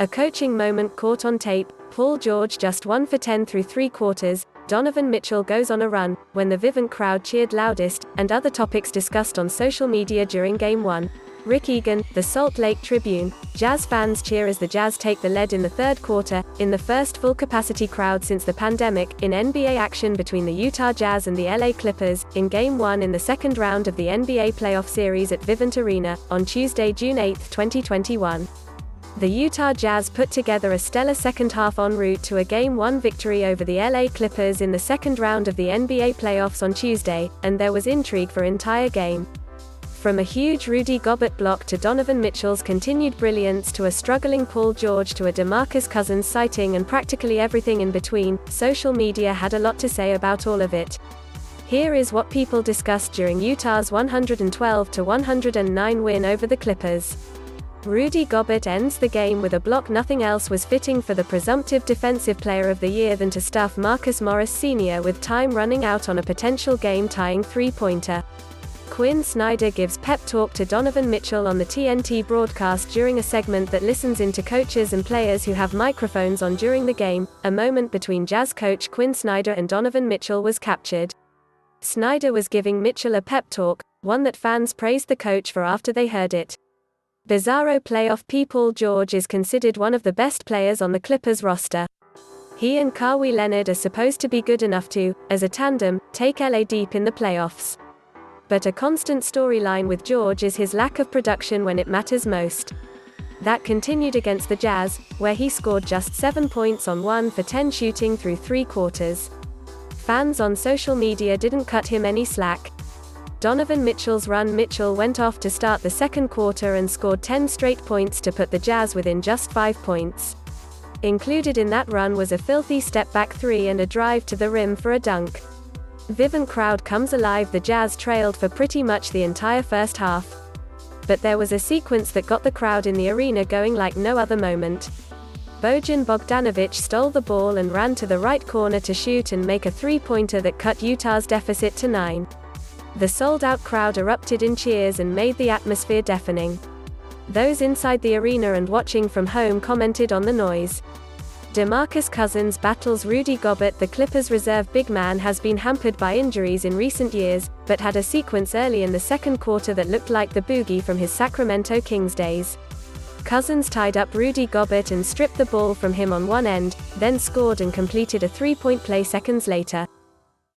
A coaching moment caught on tape, Paul George just 1 for 10 through 3 quarters, Donovan Mitchell goes on a run, when the Vivint crowd cheered loudest, and other topics discussed on social media during Game 1. Rick Egan, the Salt Lake Tribune, Jazz fans cheer as the Jazz take the lead in the third quarter, in the first full-capacity crowd since the pandemic, in NBA action between the Utah Jazz and the LA Clippers, in Game 1 in the second round of the NBA playoff series at Vivint Arena, on Tuesday, June 8, 2021. The Utah Jazz put together a stellar second half en route to a Game 1 victory over the LA Clippers in the second round of the NBA playoffs on Tuesday, and there was intrigue for entire game. From a huge Rudy Gobert block to Donovan Mitchell's continued brilliance to a struggling Paul George to a DeMarcus Cousins sighting and practically everything in between, social media had a lot to say about all of it. Here is what people discussed during Utah's 112-109 win over the Clippers. Rudy Gobert ends the game with a block. Nothing else was fitting for the presumptive Defensive Player of the Year than to stuff Marcus Morris Sr. with time running out on a potential game-tying three-pointer. Quin Snyder gives pep talk to Donovan Mitchell on the TNT broadcast during a segment that listens into coaches and players who have microphones on during the game. A moment between Jazz coach Quin Snyder and Donovan Mitchell was captured. Snyder was giving Mitchell a pep talk, one that fans praised the coach for after they heard it. Bizarro playoff Paul George is considered one of the best players on the Clippers roster. He and Kawhi Leonard are supposed to be good enough to, as a tandem, take LA deep in the playoffs. But a constant storyline with George is his lack of production when it matters most. That continued against the Jazz, where he scored just 7 points on 1 for 10 shooting through 3 quarters. Fans on social media didn't cut him any slack. Donovan Mitchell's run. Mitchell went off to start the second quarter and scored 10 straight points to put the Jazz within just 5 points. Included in that run was a filthy step-back three and a drive to the rim for a dunk. Vivint crowd comes alive. The Jazz trailed for pretty much the entire first half. But there was a sequence that got the crowd in the arena going like no other moment. Bojan Bogdanovic stole the ball and ran to the right corner to shoot and make a three-pointer that cut Utah's deficit to 9. The sold-out crowd erupted in cheers and made the atmosphere deafening. Those inside the arena and watching from home commented on the noise. DeMarcus Cousins battles Rudy Gobert. The Clippers' reserve big man has been hampered by injuries in recent years, but had a sequence early in the second quarter that looked like the boogie from his Sacramento Kings days. Cousins tied up Rudy Gobert and stripped the ball from him on one end, then scored and completed a three-point play seconds later.